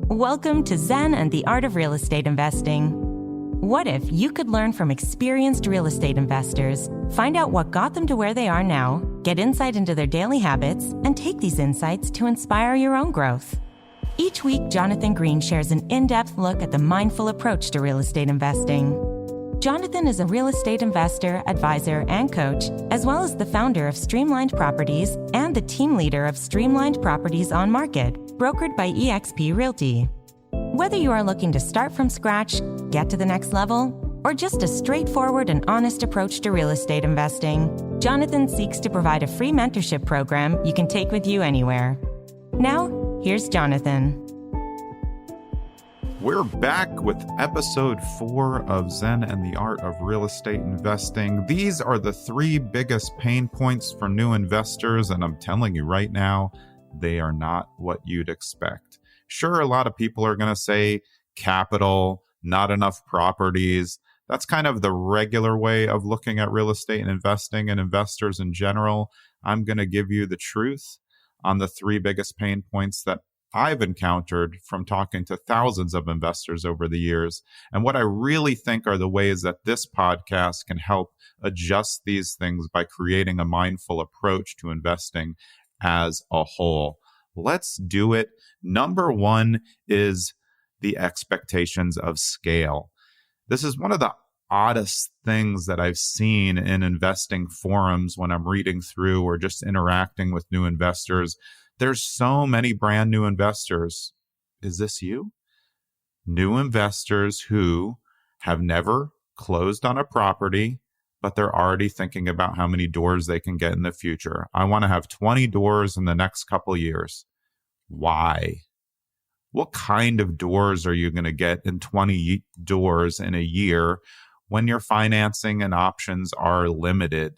Welcome to Zen and the Art of Real Estate Investing. What if you could learn from experienced real estate investors, find out what got them to where they are now, get insight into their daily habits, and take these insights to inspire your own growth? Each week, Jonathan Green shares an in-depth look at the mindful approach to real estate investing. Jonathan is a real estate investor, advisor, and coach, as well as the founder of Streamlined Properties and the team leader of Streamlined Properties on Market, brokered by eXp Realty. Whether you are looking to start from scratch, get to the next level, or just a straightforward and honest approach to real estate investing, Jonathan seeks to provide a free mentorship program you can take with you anywhere. Now, here's Jonathan. We're back with episode 4 of Zen and the Art of Real Estate Investing. These are the 3 biggest pain points for new investors, and I'm telling you right now, they are not what you'd expect. Sure, a lot of people are going to say capital, not enough properties. That's kind of the regular way of looking at real estate and investing and investors in general. I'm going to give you the truth on the 3 biggest pain points that I've encountered from talking to thousands of investors over the years, and what I really think are the ways that this podcast can help adjust these things by creating a mindful approach to investing as a whole. Let's do it. Number 1 is the expectations of scale. This is one of the oddest things that I've seen in investing forums when I'm reading through or just interacting with new investors. There's so many brand new investors. Is this you? New investors who have never closed on a property, but they're already thinking about how many doors they can get in the future. I want to have 20 doors in the next couple years. Why? What kind of doors are you going to get in 20 doors in a year when your financing and options are limited?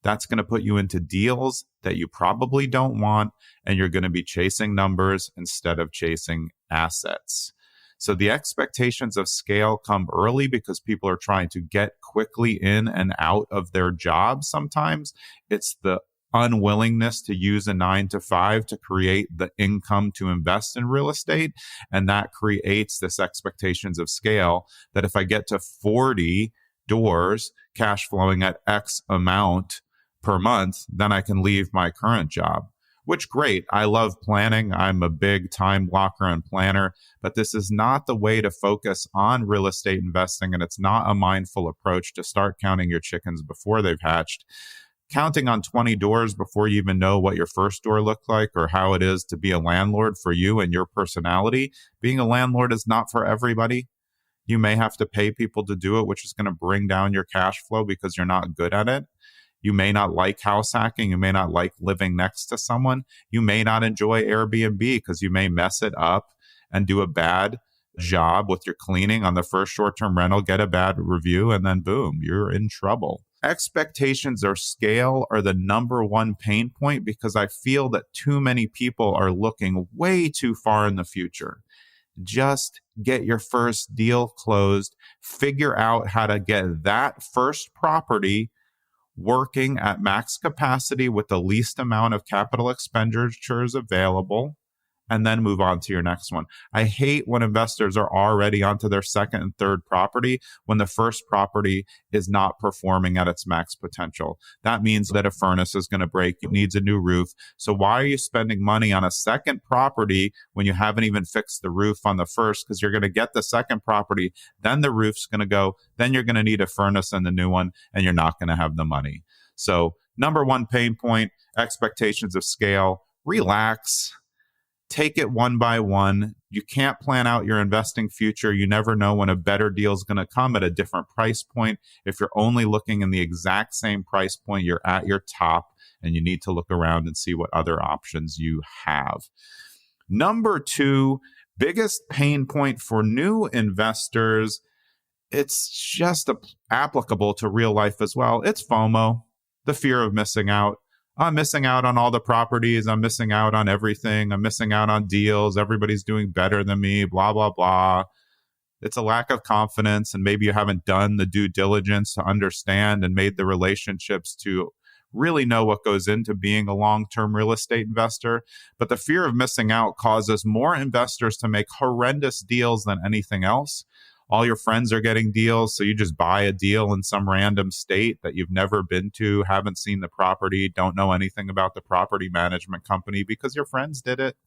That's going to put you into deals that you probably don't want, and you're going to be chasing numbers instead of chasing assets. So the expectations of scale come early because people are trying to get quickly in and out of their jobs sometimes. It's the unwillingness to use a 9-to-5 to create the income to invest in real estate. And that creates this expectations of scale that if I get to 40 doors cash flowing at X amount per month, then I can leave my current job, which great. I love planning. I'm a big time blocker and planner, but this is not the way to focus on real estate investing. And it's not a mindful approach to start counting your chickens before they've hatched. Counting on 20 doors before you even know what your first door looked like or how it is to be a landlord for you and your personality. Being a landlord is not for everybody. You may have to pay people to do it, which is going to bring down your cash flow because you're not good at it. You may not like house hacking. You may not like living next to someone. You may not enjoy Airbnb because you may mess it up and do a bad job with your cleaning on the first short-term rental, get a bad review, and then boom, you're in trouble. Expectations or scale are the number 1 pain point because I feel that too many people are looking way too far in the future. Just get your first deal closed, figure out how to get that first property working at max capacity with the least amount of capital expenditures available, and then move on to your next one. I hate when investors are already onto their second and third property when the first property is not performing at its max potential. That means that a furnace is going to break. It needs a new roof. So why are you spending money on a second property when you haven't even fixed the roof on the first? Because you're going to get the second property, then the roof's going to go, then you're going to need a furnace and the new one, and you're not going to have the money. So number 1 pain point, expectations of scale. Relax. Take it one by one. You can't plan out your investing future. You never know when a better deal is going to come at a different price point. If you're only looking in the exact same price point, you're at your top and you need to look around and see what other options you have. Number 2, biggest pain point for new investors. It's just applicable to real life as well. It's FOMO, the fear of missing out. I'm missing out on all the properties. I'm missing out on everything. I'm missing out on deals. Everybody's doing better than me, blah, blah, blah. It's a lack of confidence, and maybe you haven't done the due diligence to understand and made the relationships to really know what goes into being a long-term real estate investor. But the fear of missing out causes more investors to make horrendous deals than anything else. All your friends are getting deals, so you just buy a deal in some random state that you've never been to, haven't seen the property, don't know anything about the property management company because your friends did it.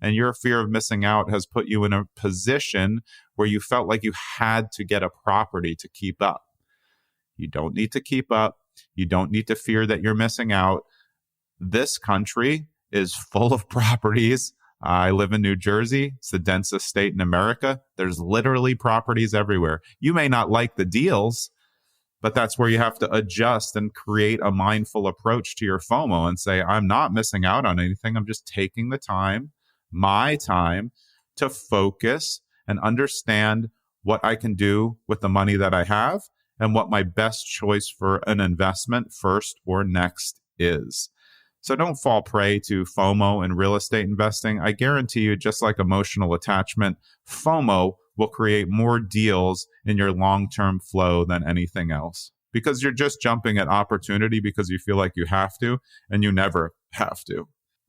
And your fear of missing out has put you in a position where you felt like you had to get a property to keep up. You don't need to keep up. You don't need to fear that you're missing out. This country is full of properties. I live in New Jersey. It's the densest state in America. There's literally properties everywhere. You may not like the deals, but that's where you have to adjust and create a mindful approach to your FOMO and say, I'm not missing out on anything. I'm just taking the time, my time, to focus and understand what I can do with the money that I have and what my best choice for an investment first or next is. So don't fall prey to FOMO in real estate investing. I guarantee you, just like emotional attachment, FOMO will create more deals in your long-term flow than anything else, because you're just jumping at opportunity because you feel like you have to, and you never have to.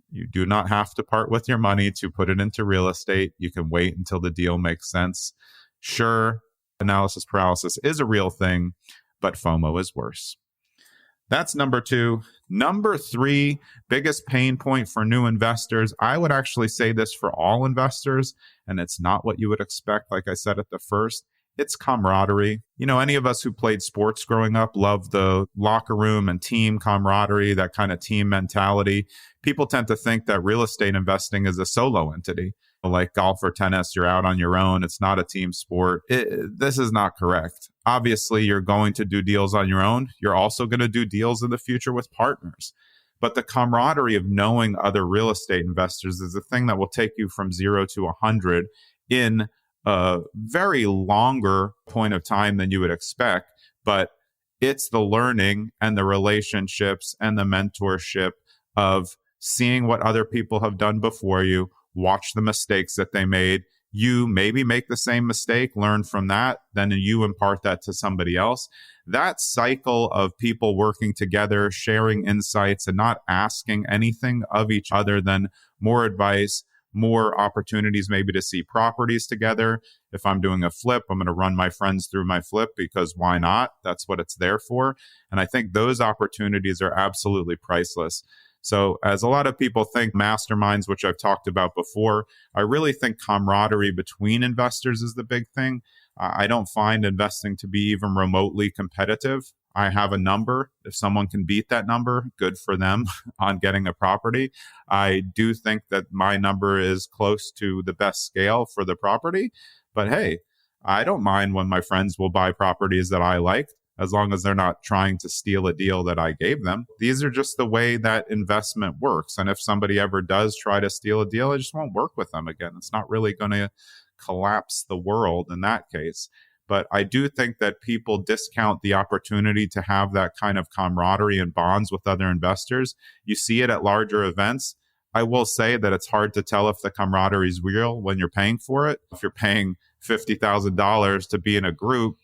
You do not have to part with your money to put it into real estate. You can wait until the deal makes sense. Sure, analysis paralysis is a real thing, but FOMO is worse. That's number 2. Number 3, biggest pain point for new investors. I would actually say this for all investors, and it's not what you would expect. Like I said at the first, it's camaraderie. You know, any of us who played sports growing up love the locker room and team camaraderie, that kind of team mentality. People tend to think that real estate investing is a solo entity. Like golf or tennis, you're out on your own. It's not a team sport. This is not correct. Obviously, you're going to do deals on your own. You're also going to do deals in the future with partners. But the camaraderie of knowing other real estate investors is the thing that will take you from 0 to 100 in a very longer point of time than you would expect. But it's the learning and the relationships and the mentorship of seeing what other people have done before you, watch the mistakes that they made. You maybe make the same mistake, learn from that, then you impart that to somebody else. That cycle of people working together, sharing insights, and not asking anything of each other than more advice, more opportunities maybe to see properties together. If I'm doing a flip, I'm going to run my friends through my flip because why not? That's what it's there for. And I think those opportunities are absolutely priceless. So as a lot of people think masterminds, which I've talked about before, I really think camaraderie between investors is the big thing. I don't find investing to be even remotely competitive. I have a number. If someone can beat that number, good for them on getting a property. I do think that my number is close to the best scale for the property. But hey, I don't mind when my friends will buy properties that I like, as long as they're not trying to steal a deal that I gave them. These are just the way that investment works. And if somebody ever does try to steal a deal, I just won't work with them again. It's not really going to collapse the world in that case. But I do think that people discount the opportunity to have that kind of camaraderie and bonds with other investors. You see it at larger events. I will say that it's hard to tell if the camaraderie is real when you're paying for it. If you're paying $50,000 to be in a group,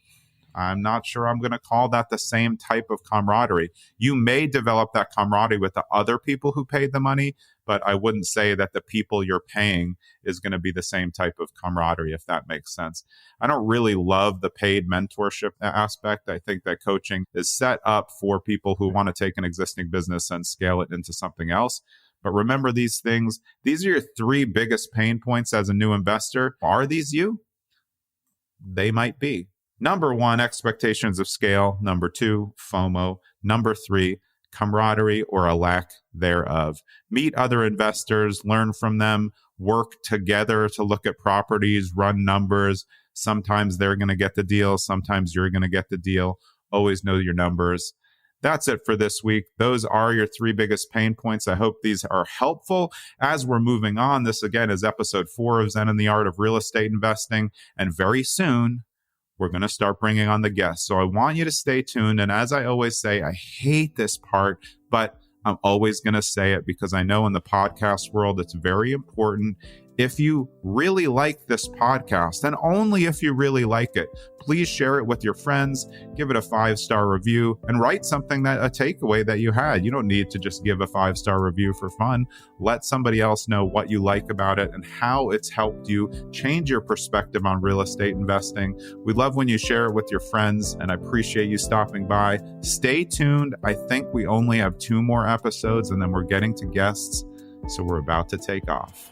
I'm not sure I'm going to call that the same type of camaraderie. You may develop that camaraderie with the other people who paid the money, but I wouldn't say that the people you're paying is going to be the same type of camaraderie, if that makes sense. I don't really love the paid mentorship aspect. I think that coaching is set up for people who want to take an existing business and scale it into something else. But remember these things. These are your 3 biggest pain points as a new investor. Are these you? They might be. Number 1, expectations of scale. Number 2, FOMO. Number 3, camaraderie or a lack thereof. Meet other investors, learn from them, work together to look at properties, run numbers. Sometimes they're going to get the deal. Sometimes you're going to get the deal. Always know your numbers. That's it for this week. Those are your 3 biggest pain points. I hope these are helpful as we're moving on. This, again, is episode 4 of Zen and the Art of Real Estate Investing. And very soon, we're going to start bringing on the guests. So I want you to stay tuned. And as I always say, I hate this part, but I'm always going to say it because I know in the podcast world, it's very important. If you really like this podcast, and only if you really like it, please share it with your friends, give it a 5-star review, and write something a takeaway that you had. You don't need to just give a 5-star review for fun. Let somebody else know what you like about it and how it's helped you change your perspective on real estate investing. We love when you share it with your friends, and I appreciate you stopping by. Stay tuned. I think we only have 2 more episodes, and then we're getting to guests, so we're about to take off.